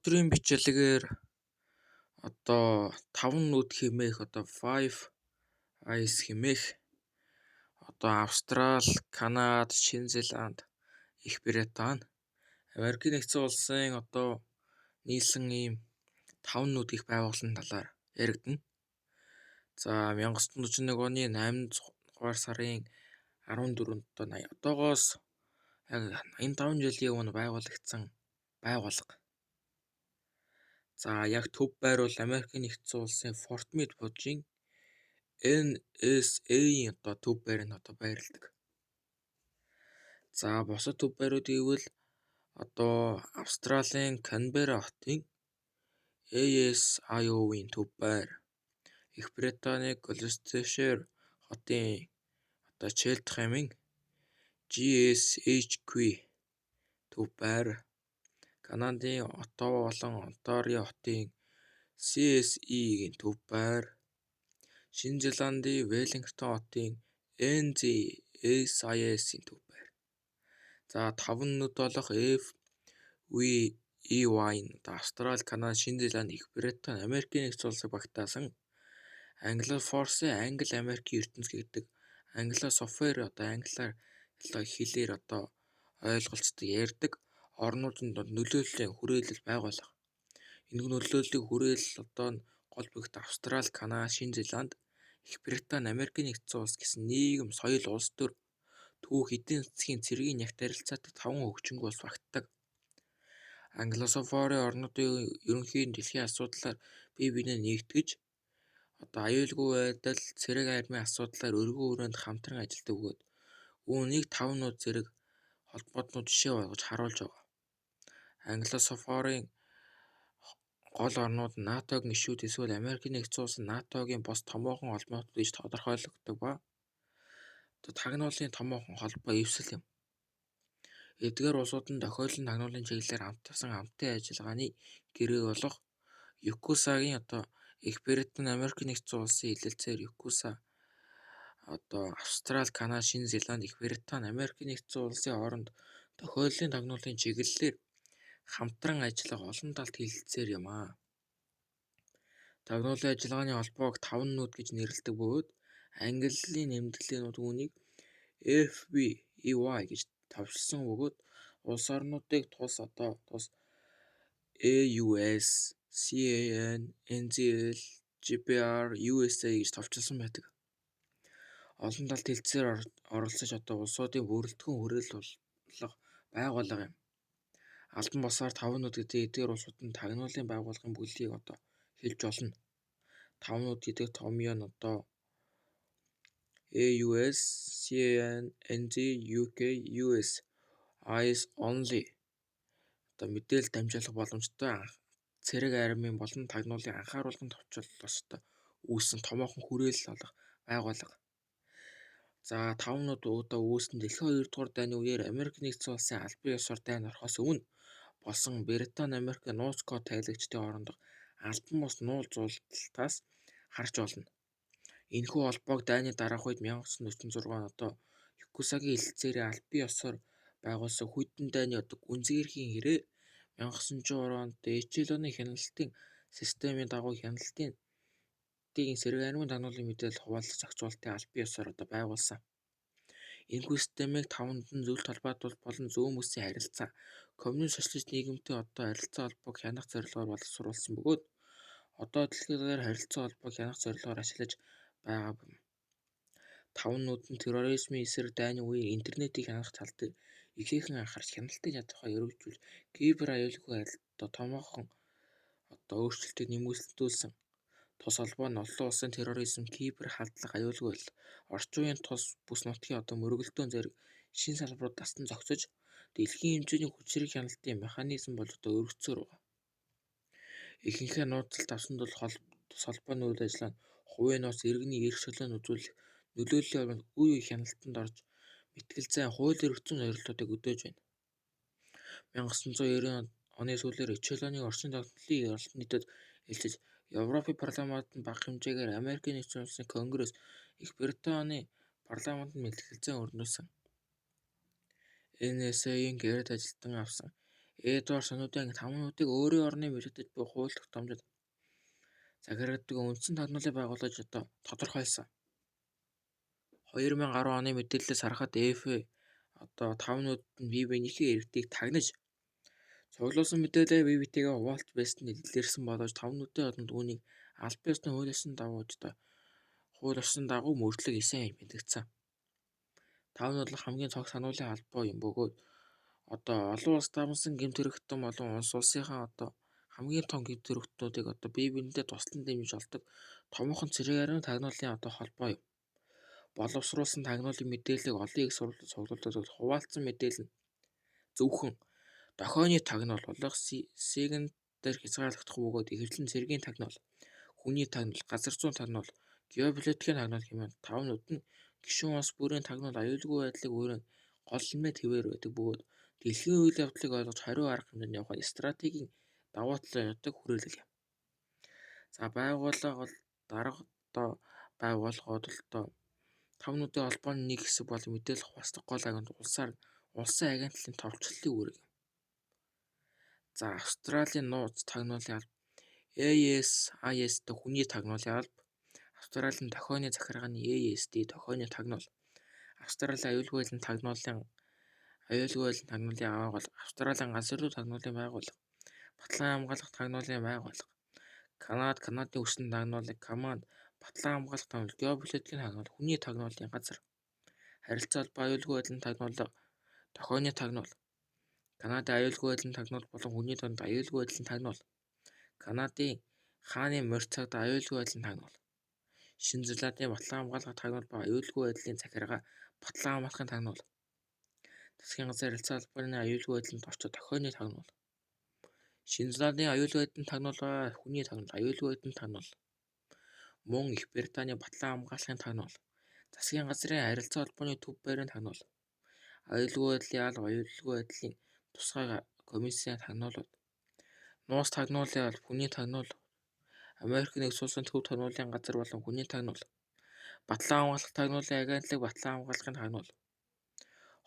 өнөөдрийн бичлэгээр одоо 5 нүд хэмээх Five Eyes хэмээх Австрал, Канада, Шинэ Зеланд, Их Британи, Америкийн нэгдсэн улсын нийлсэн ийм 5 нүд их байгууллагын талаар яригдана. За 1941 оны 8 дугаар сарын 14-нд одоогоос яг 85 жилийн өмнө байгуулагдсан байгууллага. За яг төв байр бол Америкийн нэгдсэн улсын Форт Мид мужийн NSA-ийн төв байранд байрладаг. За бусад төв байрууд гэвэл Австралийн Канберра хотын ASIO-ийн төв байр, Их Британий Gloucestershire хотын Cheltenham-ийн GSHQ төв байр, Канадын Оттава болон Онтарио хотын CSE-ийн төв байр, Шинэ Зеландын Веллингтон хотын NZACIS-ийн төв байр. За 5 нүд болох FWEY-ийн Австрали, Канада, Шинэ Зеланд, Их Британи, Америкийн нэгдсэн улсыг багтаасан Англофорсын Англи-Америкийн ертөнц гэдэг англософтвер англиар хэлээр ойлголцдог ярьдаг орнуудын донд нөлөөллийн хүрээлэл байгуулга. Энэ нөлөөллийг хүрээлэл гол бүгд Австрали, Канада, Шинэ Зеланд, Их Британи, Америкийн нэгдсэн улс гэсэн нийгэм, соёл, улс төр, түүх, эдийн засгийн цэргийн нягт харилцаатай 5 хөгжингүй улс багтдаг. Англософтверийн орнуудын ерөнхий дэлхийн асуудлаар бие биенээ нэгтгэж аюулгүй байдал, цэрэг армийн асуудлаар өргөн хүрээнд хамтран ажилладаг бөгөөд үүнийг 5 нүд зэрэг холбоотнууд жишээ болгож харуулж байгаа. Англософтверийн гол орнууд нь НАТОгийн гишүүд эсвэл Америкийн нэгдсэн улс нь НАТОгийн бос томоохон холбоотууд гэж тодорхойлогддог ба тагнуулын томоохон холбоо эвсэл юм. Эдгээр улсууд нь тохиолдлын тагнуулын чиглэлээр хамтарсан хамтын ажиллагааны гэрээ болох ЮКУСА-гийн Их Британи, Америкийн нэгдсэн улсын хэлэлцээр ЮКУСА Австрали, Канада, Шинэ Зеланд, Их Британи, Америкийн нэгдсэн улсын хооронд тохиолдлын тагнуулын чиглэлээр хамтран ажиллах олон талт хэлэлцээр юм аа. Тагнуулын ажиллагааны холбоог 5 нүд гэж нэрлэдэг бөгөөд английн нэмэлтээр үүнийг FWEY гэж товшилсон бөгөөд улс орнуудыг тус AUS, CAN, NZL, GBR, USA гэж товчилсон байдаг. Олон талт хэлэлцээр оролцож улсуудын бүрэлдэхүүн хүрээлүүлэх байгууллага юм. Албан бусаар 5 нүд гэдэг эдгээр улсуудын тагнуулын байгууллагын бүлгийг хэлж болно. 5 нүд гэдэг томьёо нь AUS, CAN, NZ, UK, US, Eyes Only мэдээлэл дамжуулах боломжтой цэрэг армийн болон тагнуулын анхааруулгын товчлолоос үүссэн томоохон хүрээлэл олох байгууллага. За 5 нүд үүссэн дэлхийн 2 дугаар дайны үеэр Америкийн нэгдсэн улсын албан ёсоор дайнд орохоос өмнө болсон Британи, Америк, нууц код тайлагчдын хоорондох албан бус нуулзуулалтаас харж болно. Энэхүү холбоог дайны дараах үед 1946 онд ЮКУСА-гийн хэлэлцээрийн албан ёсоор байгуулсан хүйтэн дайны гүнзгийрхийн хэрээр 1903 онд Эчелоны хяналтын системийн дагуу хяналтын цэрэг армийн тагнуулын мэдээлэл хуваалцах зохицуулалтын албан ёсоор байгуулсан. Энэхүү системийг 5 нүд нь зөвлөлт холбоотуулалт болон зүүн бүсийн харилцаа, коммунист социалист нийгэмтэй харилцаа холбоог хянах зорилгоор боловсруулсан бөгөөд дэлхийн даяар харилцаа холбоог хянах зорилгоор ажиллаж байгаа юм. 5 нүд нь терроризмын эсрэг дайны үеэр интернетийг хянах тал дээр ихээхэн анхаарч хяналтын чадвараа өргөжүүлж кибер аюулгүй байдалд томоохон өөрчлөлтийг нэмэгдүүлсэн. Тус холбоо нь олон улсын терроризм, кибер халдлага, аюулгүй байдал, орчин үеийн тус бүс нутгийн мөргөлдөөн зэрэг шинэ салбарууд дасан зохицож дэлхийн хэмжээний хүчирхэг хяналтын механизм болж өргөгдсөөр байгаа. Ихэнхдээ нууцлалт авсанд бол тус холбооны үйл ажиллагаа нь хувийн нууц, иргэний эрх чөлөөнд үзүүлэх нөлөөллийн орчинд үе үе хяналтанд орж мэтгэл зайн, хууль эрх зүйн зорилтуудыг өдөөж байна. 1990 оны сүүлээр Эчелоны орчин тогтнолын олон нийтэд илчиж Европын парламентод бага хэмжээгээр Америкийн нэгдсэн улсын Конгресс, Их Британи парламентод мэтгэл зайн өрнүүлсэн. NSA-ийн гэрээд ажилтан авсан Эдвард сануудын тамнуудыг өөрийн орны мэрэгдэж буй хууль тогтоомжид захирагддаг үндсэн тагнуулыг байгуулж тодорхойлсон. 2010 оны мэдээллээс харахад ЭФ тавнууд нь бие биенийхээ иргэдийг тагнаж цуглуулсан мэдээлэл бие биетэйгээ хуваалцж байсныг илэрсэн боловч тавнуудын одонд үүнийг аль биесны хууль ёсны дагуу мөрдлөг эсэн мэдэгдсэн. Тавнууд хамгийн цог сануулын албаа юм бөгөөд олон улс дамсан гэмт хэрэгтэн болон улсынхаа хамгийн том гэмт хэрэгтнүүдийг бие биенээ туслан дэмжиж олдог томоохон цэрэг армийн тагнуулын холбоо юм. Боловсруулсан тагнуулын мэдээллийг олон их сурвалжид цуглуулдаг хуваалцсан мэдээлэл нь зөвхөн дохойны тагнуул болох сегментээр хязгаарлагдах бөгөөд ихэвчлэн цэргийн тагнуул, хүний тагнуул, газар зүйн тагнуул, геополитикийн тагнуул хэмээн тавнууд нь гишүүн улс бүрийн тагнуул аюулгүй байдлыг өөрийн гол нэмээд хэвээр байдаг бөгөөд дэлхийн үйл явдлыг ойлгож хариу арга хэмжээнд явахад стратегийн давуу талыг яддаг хүрээлэл юм. За байгууллага байгууллагууд тавнуудын холбооны нэг хэсэг бол мэдээлэл хуваалцах гол агент улсын агентлалын товчлолтын үүрэг юм. За Австралийн нууц тагнуулын алба ASIS хүний тагнуулын алба, Австралийн дохойны захиргааны ASD дохойны тагнуул, Австралийн аюулгүй байдлын тагнуулын агуулга, Австралийн газар зүй тагнуулын байгууллага, батлан хамгаалах тагнуулын байгууллага, Канадын үсгийн тагнуулын команд, батлан хамгаалах тагнуул, геополитикийн тагнуул, хүний тагнуулын газар, харилцаа холбоо аюулгүй байдлын тагнуул, дохойны тагнуул, Канадын аюулгүй байдлын тагнуул болон хүний тагнуул, аюулгүй байдлын тагнуул, Канадын хааны морь цагт аюулгүй байдлын тагнуул, Шинэ Зеландын батлан хамгаалах тагнуул ба аюулгүй байдлын захиргаа батлан хамгаалахын тагнуул, засгийн газар харилцаа холбооны аюулгүй байдлын орчид дохойны тагнуул, Шинэ Зеландын аюулгүй байдлын тагнуул ба хүний тагнуул, аюулгүй байдлын тагнуул, мөн Их Британий батлан хамгаалахын тагнуул, засгийн газрын харилцаа холбооны төв байрын тагнуул, аюулгүй байдлын алба, аюулгүй байдлын тусгай комиссийн тагнуулууд, нууц тагнуулын алба, хүний тагнуул, Америк нэгдсэн улсын төв тагнуулын газар болон хүний тагнуул, батлан хамгаалах тагнуулын агентлаг, батлан хамгаалахын тагнуул,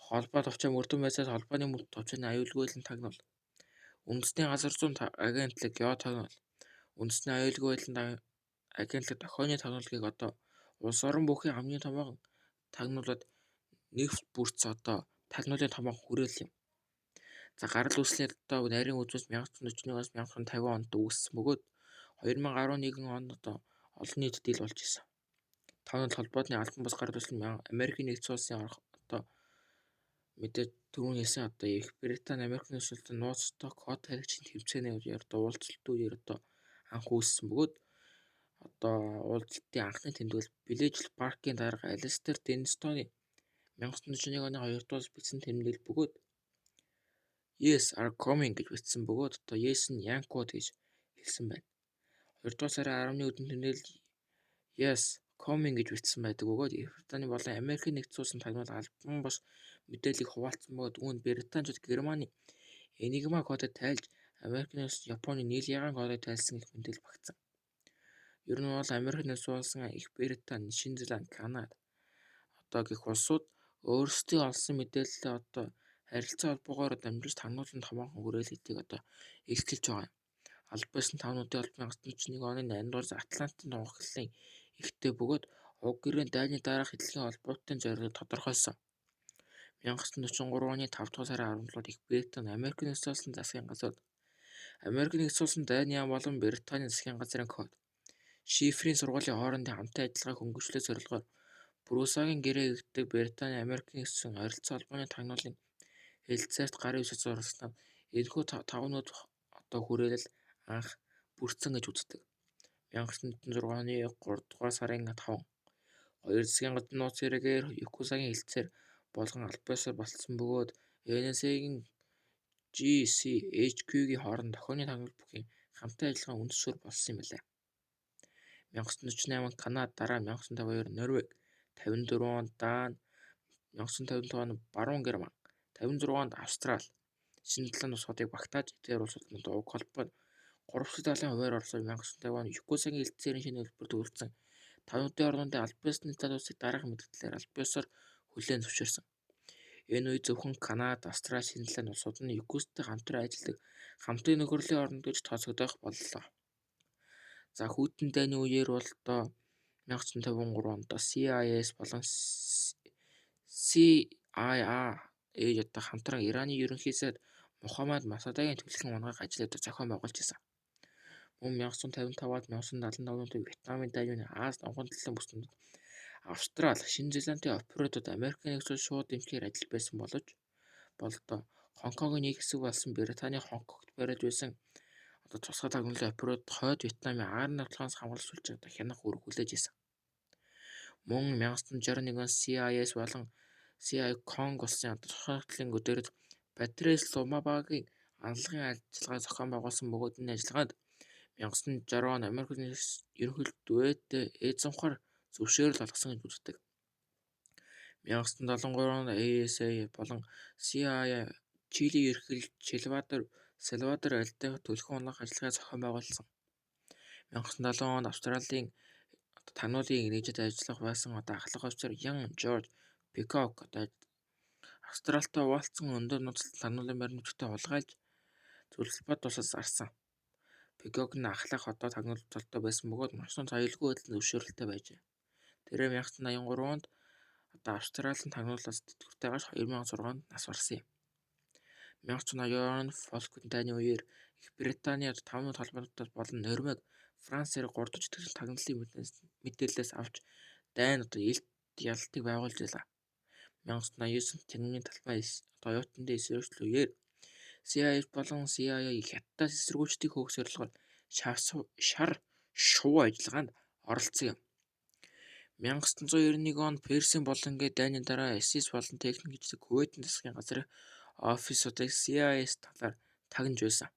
холбоо товчоо мөрдөн байцаас холбооны мөрдөн товчооны аюулгүй байдлын тагнуул, үндэсний газар зүйн агентлаг, геотагнуул, үндэсний аюулгүй байдлын агентлаг, дохойны тагнуулыг улс орон бүхий хамгийн томоохон тагнуулууд нефт бүрц тагнуулын томоохон хүрээлэл юм. За гарал үүслээр нарийн үзмэс 1941-оос 1950 онд үүссэн бөгөөд 2011 онд олон нийтэд ил болж исэн. Тавнууд холбоотны албан бус гарал үүсэл Америк нэгдсэн улсын мэдээж түрүүн хэлсэн Их Британи, Америк нэгдсэн улсын нууц код таригчийн тэмцээнээр уулзалтын үеэр анх үүссэн бөгөөд уулзалтын анхны тэмдэглэл Bletchley Park-ийн дарга Алистер Деннистоны 1941 оны 2 дугаар бичсэн тэмдэглэл бөгөөд Yes are coming гэж бичсэн бөгөөд Yes нь Yankууд гэж хэлсэн байна. 2 дугаар сарын 11-ний тэмдэглэл Yes coming гэж бичсэн байдаг бөгөөд Их Британи болон Америкийн нэгдсэн улсын тагнуул албан бус мэдээллийг хуваалцсан бөгөөд үүнд Британичууд Германы Enigma кодыг тайлж Америк нэгдсэн улс Японы нийл ягаан кодыг тайлсан гэх мэдээлэл багтсан. Ер нь бол Америк нэгдсэн улсын Их Британи, Шинэ Зеланд, Канада гэх улсууд өөрсдийн олсон мэдээлэлээ харилцаа холбоогоор дамжуулж тагнуулын томоохон хүрээлэлтийг илтгэж байгаа юм. Аль биесны тавнуудын холбоо 1941 оны 8 дугаар Атлантын тунхаглалын ихтэй бөгөөд уг гэрээний дайны дараах хэллэгийн холбоотын зорилгыг тодорхойлсон. 1943 оны 5 дугаар сарын 17-нд Их Британи, Америк нэгдсэн улсын засгийн газар, Америк нэгдсэн улсын дайны яам болон Британий засгийн газрын код, шифрийн сургуулийн хоорондын хамтын ажиллагааг хөнгөвчлөх зорилгоор Брюссагийн гэрээ гэгддэг Британи, Америк нэгдсэн харилцаа холбооны тагнуулын хэлэлцээрт гарын үсэг зурагснаар энэхүү тавнууд хүрээлэл анх бүрдсэн гэж үздэг. 1946 оны 3 дугаар сарын 5 хоёр засгийн газрын нууц хэрэгээр Якузагийн хэлэлцээр болгон аль биесээр болцсон бөгөөд NSA-гийн GCHQ-гийн хооронд дохойны тагнуул бүхий хамтын ажиллагаа үндэс суурь болсон юм билээ. 1948 онд Канада, дараа нь 1952 Норвеги, 54 онд Дани, 1955 онд Баруун Герман, 56 онд Австрали, Шинэ Зеланд улсуудыг багтааж эдгээр улсуудад уг холбоод 3 талын хувиар оролцож 1950 онд Якузагийн хэлэлцээрийн шинэ хэлбэрт хүргэсэн тавнуудын орнуудын аль биесны статусыг дараах мэдээллээр аль биесээр хүлээн зөвшөөрсөн. Энэ үе зөвхөн Канада, Австрали, Шинэ Зеланд улсууд нь UKUS-тэй хамтран ажилладаг хамтын нөхөрлөлийн орнд гэж тооцогдох боллоо. За хүйтэн дайны үеэр бол одоо 1953 онд CIS болон CIA одоо хамтран Ираны ерөнхий сайд Мухаммад Масадагийн төлөвлөгөн унагаах ажлуудад зохион байгуулж байсан. Мөн 1955-аад 1975 онд Вьетнамын дайны Аз нуган талын бүсэнд Австрали, Шинэ Зеландын оператууд Америкийн нэгдсэн улсууд шууд дэмжихээр ажил байсан бололтой Хонконгийн нэг хэсэг болсон Британий Хонконгт барьж байсан одоо тусгай тагнуулын оператууд хойд Вьетнамын ар-навтлагаас хамгаалж суулж байгаа хянах үүрэг хүлээж байсан. Мөн 1961 онд CIS болон CIA Конго улсын тусгай талын өдөрт Патрис Лумумбагийн анхлагын ажиллагаа зохион байгуулсан бөгөөд энэ ажиллагаанд 1960 он Америкийн ерөнхийлөгчд Эйзенхауер зөвшөөрөл олгосон гэж үздэг. 1973 онд ASA болон CIA Чилийн ерөнхийлөгч Салвадор Алдайга төлөвлөгөн унагаах ажиллагаа зохион байгуулсан. 1970 онд Австралийн тагнуулын нэгжид ажиллах байсан ахлах офицер Ян Жорж Пикок Австралитай уулзсан өндөр нууцтай тагнуулын баримттай хулгайлж зөвлөлбод тусад зарсан. Пикок нь ахлах одоо тагнуулт золтой байсан бөгөөд машин аюулгүй байдлын зөвшөөрөлтэй байжээ. Тэрээр 1983 онд одоо Австралийн тагнуулаас тэтгэвртэйгээс 2006 онд нас барсан юм. 1980 онд Фолклэнд дайны үеэр Их Британий 5 холбоотууд болон Норвеги, Франц зэрэг 3 дахь итгэл тагналын мэдээлэлээс авч дайн илт ялалтыг байгуулж байлаа. 1989 онд Тэнгэрийн талбай оюутны эсрэгүүцэл үеэр CIA болон CIA хятадаас эсрэгүүцлийг хөөх зорилгоор шар шувуу ажиллагаанд оролцсон юм. 1991 онд Персийн булангийн дайны дараа ISIS болон техник хийдэг Кувейтийн засгийн газрын офисуудыг CIA-с талаар тагнаж байсан.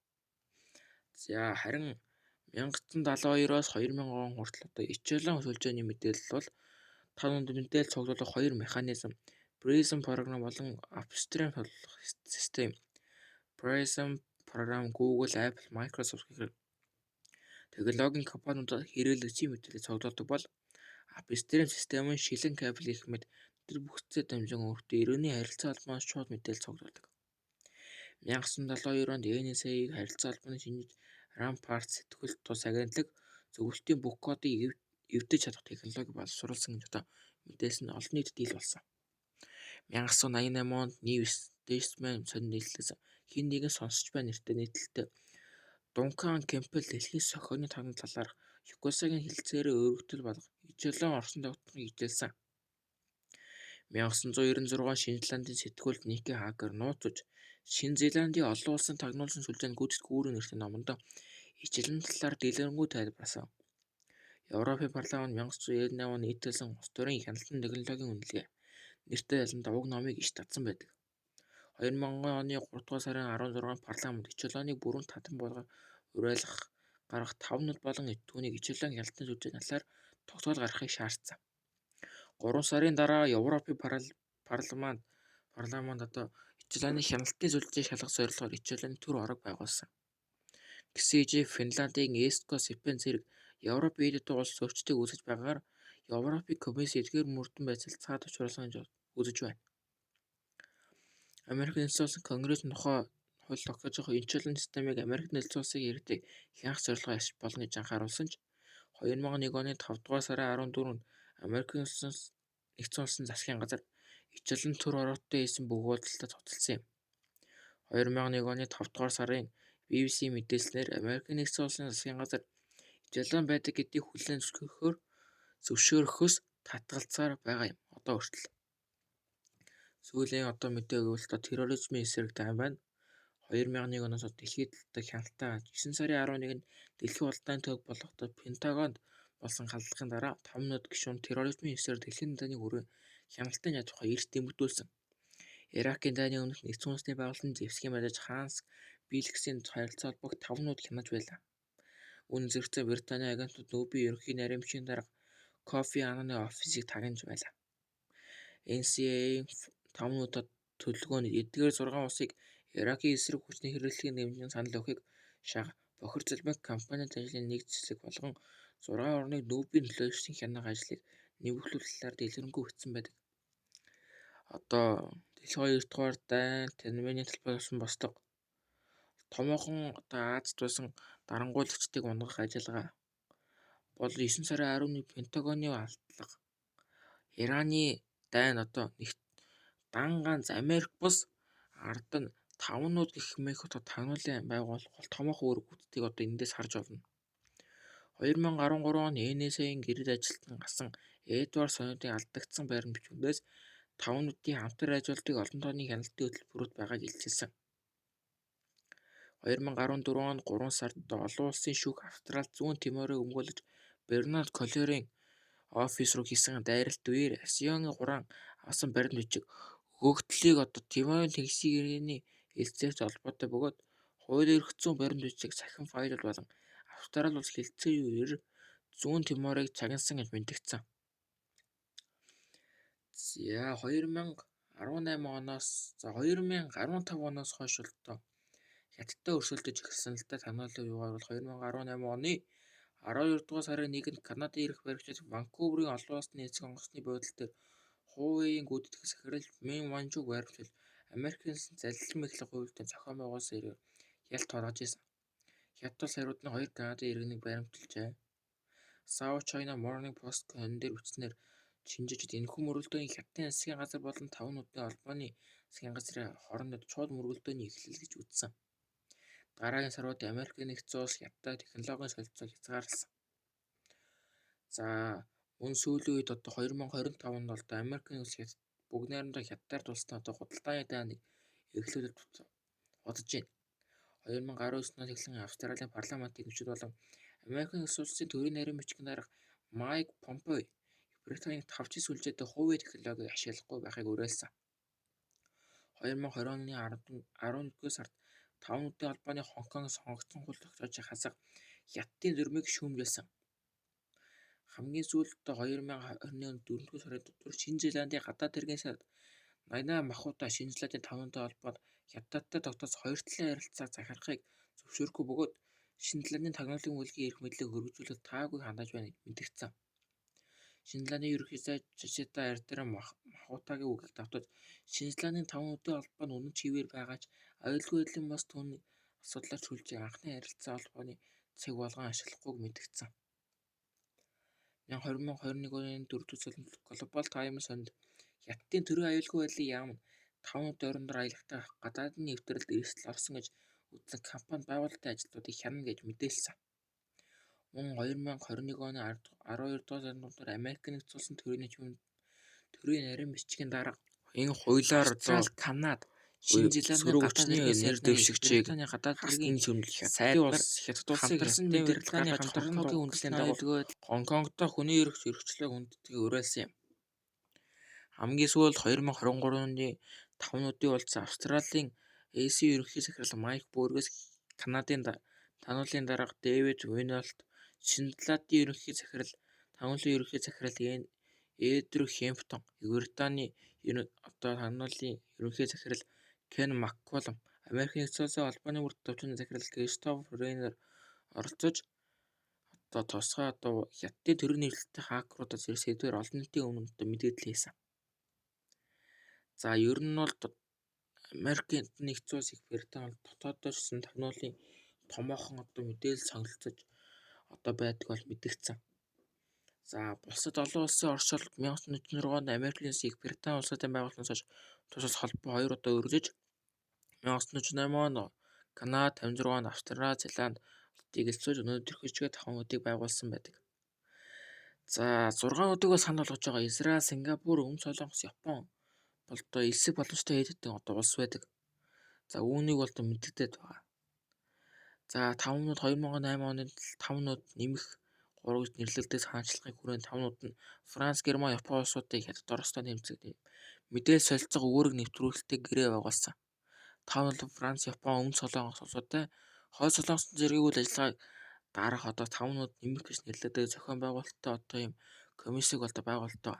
За харин 1972-оос 2000 он хүртэл одоо ичээлэн сүлжээний мэдээлэл бол тавд мэдээлэл цуглуулах хоёр механизм PRISM програм болон Upstream тоглох систем. PRISM програм Google, Apple, Microsoft гэх технологийн компаниудад хэрэглэгчийн мэдээлэл цуглуулдаг бол Upstream систем нь шилэн кабель гэх мэт тэр бүхцээр дамжин өөртөө иргэний харилцаа холбооноос шууд мэдээлэл цуглуулдаг. 1972 онд NSA-ийг харилцаа холбооны шинжиж Rampart сэтгүүлт тус агентлаг зөвлөлтийн бүх кодыг эвдэж чадах технологи боловсруулсан гэж одоо мэдээлсэн нь олон нийтэд ил болсон. 1988 онд New Statesman сонин нийтлэлээс хин нэгэн сонсож байна нэртэй нийтлэлтэй Дункан Кэмпбелл дэлхийн сохионы тагнал талаарх UKUS-гийн хэлэлцээрээ өргөтөл болгох ичээлэн орсон тогтнохыг хичээлсэн. 1996 Шинэ Зеландын сэтгүүлт Ники Хагер нууцж Шинэ Зеландын олон улсын тагнуулсан сүлжээнд гүйцэтгэх үүрэг нэртэй номонд ичээлэн талаар дэлгэрэнгүй тайлбарласан. Европын парламент 1998 онд нийтүүлсэн улс төрийн хяналтын технологийн үнэлгээ нэртэй яланда уг номыг иш татсан байдаг. 2000 оны 3 дугаар сарын 16-нд парламент ичээлэнийг бүрэн татан болгох уриалга гаргах 5 нот болон түүнийг ичээлэн хяналтын сүлжээний талаар тогтоол гаргахыг шаардсан. 3 сарын дараа Европын парламент одоо ичээлэний хяналтын сүлжээ шалгах зорилгоор ичээлэний төр орог байгуулсан. Гэсэн хэдий Финландын Эстко, Свен зэрэг Европын хэд хэдэн улс зөрчилдөг үүсгэж байгаагаар Европын комисс эдгээр мөрдөн байцаалд цаад учруулсан гэж үзэж байна. Америкийн нэгдсэн улсын Конгресс тухай хууль тогтоож байгаа ичээлэн системийг Америкийн нэгдсэн улсыг иргэдэг хянах зорилгоор ашиглаж болно гэж анхааруулсан ч 2001 оны 5 дугаар сарын 14-нд Америкийн нэгдсэн улсын засгийн газар ичээлэн төр орогтой хийсэн бөгөөдлөлтөд цуцалсан юм. 2001 оны 5 дугаар сарын BBC мэдээлснээр Америкийн нэгдсэн улсын засгийн газар ичээлэн байдаг гэдгийг хүлээн зөвшөөрөхөөс татгалзсаар байгаа юм. Одоо хүртэл. Сүүлийн одоо мэдээ өгвөл терроризмын эсрэг дайн байна. 2001 оноос дэлхийд хяналтаа 9 сарын 11-нд дэлхийн улдааны төв болгохдоо Пентагонд болсон халдлагын дараа 5 нот гишүүн терроризмын эсрэг дэлхийн дайны хүрээ хяналтын ядуухай эрс дэмэгдүүлсэн. Иракийн дайны өмнөх нэгдсэн улсны байгууллагын зэвсгийн мэдээж Ханс Билксийн харилцаа холбоог 5 нот хянаж байлаа. Үүн зэрэгцээ Британий агентууд Нүбийн ерөнхий нарийн дарга Кофи Аннаны офисыг тагнаж байлаа. NSA-ийн 5 нотод төлөвлөгөөнд эдгээр 6 улсыг Иракийн эсрэг хүчний хэрэглэхийн нэмжин санал өгөхийг шахах бохир зэлбэг компанид ажлын нэг зэвсэг болгон 6 орныг Нүбийн төлөөлөгчдийн хянах ажлыг нэмэгдүүлэх талаар дэлгэрэнгүй бичсэн байдаг. Одоо Дэлхийн 2 дугаар дайн Тяньманы талбай болсон босдог томоохон Азад байсан дарангуйлагчдыг унгах ажиллагаа бол 9 сарын 11-нд Пентагоны алдлага Ираны дайн дан ганц Америк бус ард нь 5 нууд гэх мэт тагнуулын байгуулах бол томоохон үүрэг гүйцэтгийг эндээс харж болно. 2013 оны НСА-ийн гэрэл ажилтан гасан Эдвард Сноуден алдагдсан байрны бичвэрнээс 5 нуудын хамтар ажилладаг олон тооны хяналтын хөтөлбөрүүд байгааг илчилсэн. 2014 онд 3 сард олон улсын шүүх Австрали зүүн Тиморыг өмгөөлж Бернард Колерийн офис руу хийсэн дайралт үеэр ASEAN-ын хураан авсан баримт бичиг өгөгдлийг Тиморын тэгшийн иргэний элцээрч холбоотой бөгөөд хууль эрх зүйн баримт бичиг цахим файлууд болон Австрали улс хэлтсийн үеэр зүүн Тиморыг чагнасан гэж мэдэгдсэн. За 2015 оноос хойш хятадтай өрсөлдөж эхэлсэн л да. Таниулын югаар бол 2018 оны 12 дугаар сарын 1-нд Канадын эрх баригчид Ванкуверийн олон улсны эцэг онгоцны буудлын дээр Huawei-ийн гүйцэтгэх захирал Мин Ванжуг баримтжуулж Америкийн залилан эхлэх хувьд зохион байгуулсан эргээр ялт гаргаж ирсэн. Хятад улс хариуд нь 2 Канадын иргэнийг баримтжуулжээ. South China Morning Post хонь дээр бичснээр шинжээчид энэхүү мөргөлдөөний Хятадын засгийн газар болон 5 нутгийн холбооны засгийн газрын хоорондод шууд мөргөлдөөний эхлэл гэж үзсэн. Дараагийн сарууд Америкийн нэгдсэн улс Хятадтай технологийн солилцоог хязгаарласан. За мөн сүүлийн үед 2025 онд Америкийн улс Хятад бүгд найрамдаа Хятадаар тулсан худалдааны дааныг эрхлүүлэлт бодож байна. 2019 оноос эхлэн Австралийн парламентын гишүүд болон Америкийн улсын төрийн нарийн бичгийн дарга Майк Помпео Британийг тавчид сүлжээтэй Huawei технологиг ашиглахгүй байхыг уриалсан. 2020 оны 11-р сард 5 нутгийн холбооны Хонконг сонгогдсон хууль зохиолч хасах Хятадын зурмыг шүүмжилсэн. Хамгийн сүүлд 2021 оны 4-р сарын 4-нд Шинэ Зеландийн гадаад хэргийн сайд Нана Махута Шинэ Зеландийн 5 нутгийн холбоод Хятадтай тогтоосон 2 талын харилцааг захирахыг зөвшөөрөхгүй бөгөөд Шинэ Зеландийн тагнуулын бүлгийн эрх мэдлийг хөрвүүлж таагүй хандаж байна гэж мэдэгдсэн. Шинэ Зеландийн ерөнхий сайд Жасинда Ардерн Махутагийн үгийг давтаж Шинэ Зеландийн 5 нутгийн холбоо нь үнэн чивээр байгаа ч аюулгүй байдлын бас түүний асуудлаар шүүлжих анхны харилцаа холбооны цаг болгон ашиглахгүйг мэдэгдсэн. 2021 оны 4-р сарын Global Times хонд Хятадын төрийн аюулгүй байдлын яам нь 5 нутгийн орон дор аялагтай гадаадын нэвтрэлд эрсдэл орсон гэж үзсэн компани байгуулалтын ажилтнуудыг хянана гэж мэдээлсэн. Мөн 2021 оны 12 дугаар сарын 3-нд Америкийн нэгдсэн улсын төрийн нарийн бичгийн дарга энэ хуулиар Канада Шинэ Зеландын гадаад хэргийн дэвшигчийг гадаад хэргийн Хятад улсыг Британий хамтран үндэслэлийн дагуу Хонконгтой хүний эрх зөрчилийг хүндэтгийг уриалсан юм. Хамгийн сүүлд 2023 оны 5 нутгийн улс Австралийн ACE ерөнхий захирал Майк Бургес, Канадын таниулын дарга Дэвид Винолт, Шинэ Зеландын ерөнхий захирал таниулын ерөнхий захирал Эндрю Хэмптон, Британий таниулын ерөнхий захирал Кен Макколум, Америкийн нэгдсэн улсын холбооны бүрд төвчний захирал Кристофер Рейнер оролцож тусгай Хятадын төрийн нэршилтэй хакеруудад зэрэг сэдвээр олон нийтийн өмнө мэдээлэл хийсэн. За ер нь бол Америкийн нэгдсэн улс их Британи дотооддоошсон тагнуулын томоохон мэдээлэл сонголцож байдаг бол мэдэгдсэн. За бусад олон улсын оршуулалт 1946 онд Америкийн их Британи улсуудын байгууллагаас хойш тус улс холбоо 2 удаа өргөжөж 1948 онд Канада, 56 онд Австрали, Зеланд улсыг элцүүлж өнөөдрийнхөө 5 нутгийг байгуулсан байдаг. За 6 нутгийг бол санал болгож байгаа. Израиль, Сингапур, Өмнөд Солонгос, Япон бол элсэг боломжтой хэд улс байдаг. За үүнийг бол мэддэгдээд байгаа. За 5 нут 2008 онд 5 нут нэмэх 3 гэж нэрлэгдэх хаанчлагын хүрээнд 5 нут нь Франц, Герман, Япон улсуудыг Хятад, Оростой тэмцэх мэдээлэл солилцох үүрэг нэвтрүүлэлттэй гэрээ байгуулсан. 5 нут Франц, Япон, Өмнөд Солонгос улсуудтай хойд Солонгосын зэргийн үйл ажиллагааг дарах 5 нут нэмэх гэж нэрлэгдэх зохион байгуулалттай ийм комиссийг байгуулдаг.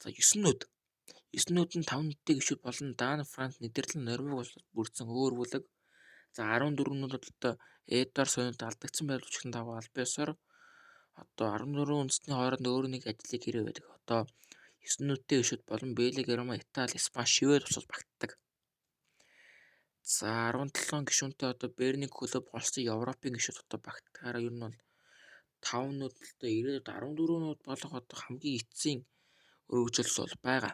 За 9 нут нь 5 нутгийн гишүүд болон Дани, Франц, Нидерланд, Норвеги улсууд бүрдсэн өөр бүлэг. За 14 нут Эдвард Сноуден алдагдсан байдлын бичгийн дагуу албан ёсоор 14 үндэстний хооронд өөр нэг ажлыг хэрэг байдаг. 9 нүдтэй гишүүд болон Бельги, Герман, Итали, Испани, Швед улсууд багтдаг. За 17 гишүүнтэй одоо Берний клуб болсон Европын гишүүд одоо багтахаараа ер нь бол 5 нүдтэй 14 нүд болох одоо хамгийн эцсийн өргөжлөл бол байгаа.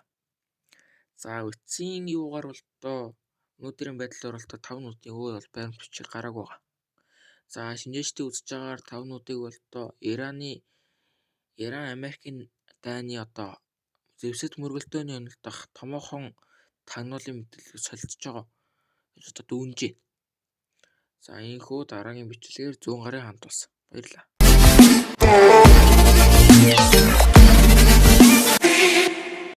За эцсийн юугаар бол одоо өнөөдрийн байдлаар бол 5 нүдийн өөр бол баримт бичиг гараагүй байгаа. За шинжээчдийн үзэж байгаагаар 5 нүдийг бол одоо Иран, Америкийн дайны одоо зэвсэг мөргөлдөөний онолд дах томоохон тагнуулын мэдээлэл солилцож байгаа гэж одоо дүүнэж байна. За ийхүү дараагийн бичлэгээр 100 гарын хамт болсон. Баярлалаа.